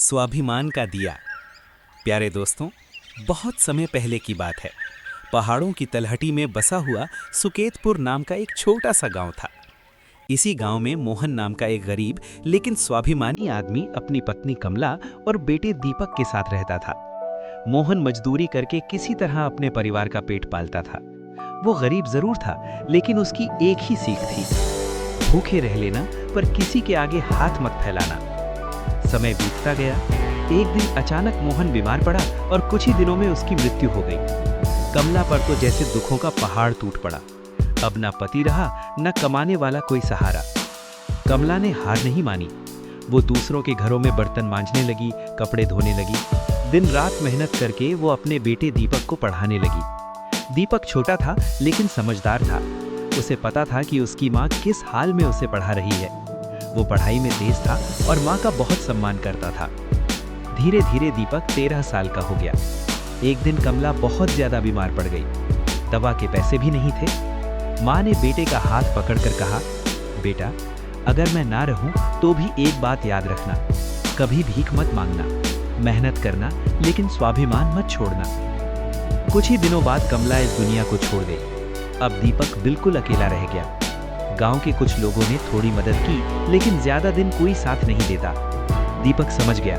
स्वाभिमान का दिया। प्यारे दोस्तों, बहुत समय पहले की बात है। पहाड़ों की तलहटी में बसा हुआ सुकेतपुर नाम का एक छोटा सा गांव था। इसी गांव में मोहन नाम का एक गरीब लेकिन स्वाभिमानी आदमी अपनी पत्नी कमला और बेटे दीपक के साथ रहता था। मोहन मजदूरी करके किसी तरह अपने परिवार का पेट पालता था। वो गरीब जरूर था, लेकिन उसकी एक ही सीख थी, भूखे रह लेना पर किसी के आगे हाथ मत फैलाना। समय बीतता गया। एक दिन अचानक मोहन बीमार पड़ा और कुछ ही दिनों में उसकी मृत्यु हो गई। कमला पर तो जैसे दुखों का पहाड़ टूट पड़ा। अब ना पति रहा, न कमाने वाला कोई सहारा। कमला ने हार नहीं मानी। वो दूसरों के घरों में बर्तन मांजने लगी, कपड़े धोने लगी। दिन रात मेहनत करके वो अपने बेटे दीपक को पढ़ाने लगी। दीपक छोटा था लेकिन समझदार था। उसे पता था कि उसकी माँ किस हाल में उसे पढ़ा रही है। वो पढ़ाई में तेज था और माँ का बहुत सम्मान करता था। धीरे धीरे दीपक 13 साल का हो गया। एक दिन कमला बहुत ज्यादा बीमार पड़ गई। दवा के पैसे भी नहीं थे। माँ ने बेटे का हाथ पकड़कर कहा, बेटा, अगर मैं ना रहूं तो भी एक बात याद रखना, कभी भीख मत मांगना, मेहनत करना, लेकिन स्वाभिमान मत छोड़ना। कुछ ही दिनों बाद कमला इस दुनिया को छोड़ गई। अब दीपक बिल्कुल अकेला रह गया। गांव के कुछ लोगों ने थोड़ी मदद की, लेकिन ज्यादा दिन कोई साथ नहीं देता। दीपक समझ गया,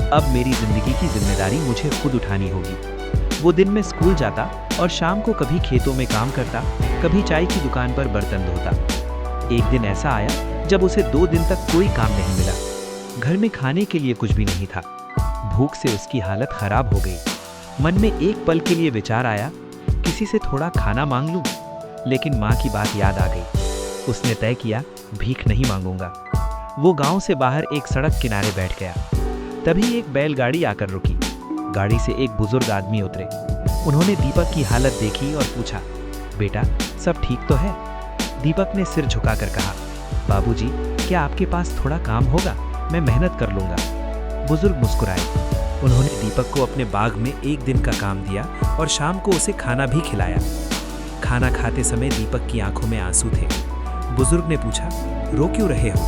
अब मेरी जिंदगी की जिम्मेदारी मुझे खुद उठानी होगी। वो दिन में स्कूल जाता और शाम को कभी खेतों में काम करता, कभी चाय की दुकान पर बर्तन धोता। एक दिन ऐसा आया जब उसे 2 दिन तक कोई काम नहीं मिला। घर में खाने के लिए कुछ भी नहीं था। भूख से उसकी हालत खराब हो गई। मन में एक पल के लिए विचार आया, किसी से थोड़ा खाना मांग लूं, लेकिन माँ की बात याद आ गई। उसने तय किया, भीख नहीं मांगूंगा। वो गांव से बाहर एक सड़क किनारे बैठ गया। तभी एक बैलगाड़ी आकर रुकी। गाड़ी से एक बुजुर्ग आदमी उतरे। उन्होंने दीपक की हालत देखी और पूछा, बेटा, सब ठीक तो है? दीपक ने सिर झुकाकर कहा, बाबूजी, क्या आपके पास थोड़ा काम होगा? मैं मेहनत कर लूंगा। बुजुर्ग मुस्कुराए। उन्होंने दीपक को अपने बाग में एक दिन का काम दिया और शाम को उसे खाना भी खिलाया। खाना खाते समय दीपक की आंखों में आंसू थे। बुजुर्ग ने पूछा, रो क्यों रहे हो?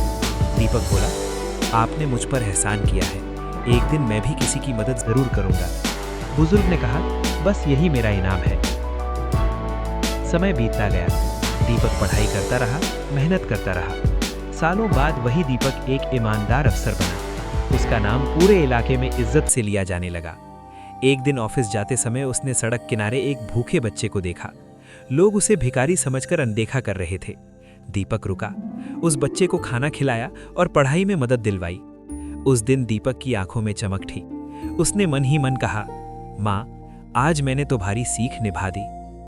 दीपक बोला, आपने मुझ पर एहसान किया है, एक दिन मैं भी किसी की मदद जरूर करूंगा। बुजुर्ग ने कहा, बस यही मेरा इनाम है। समय बीतता गया। दीपक पढ़ाई करता रहा, मेहनत करता रहा। सालों बाद वही दीपक एक ईमानदार अफसर बना। उसका नाम पूरे इलाके में इज्जत से लिया जाने लगा। एक दिन ऑफिस जाते समय उसने सड़क किनारे एक भूखे बच्चे को देखा। लोग उसे भिखारी समझकर अनदेखा कर रहे थे। दीपक रुका, उस बच्चे को खाना खिलाया और पढ़ाई में मदद दिलवाई। उस दिन दीपक की आंखों में चमक थी। उसने मन ही मन कहा, माँ, आज मैंने तुम्हारी सीख निभा दी।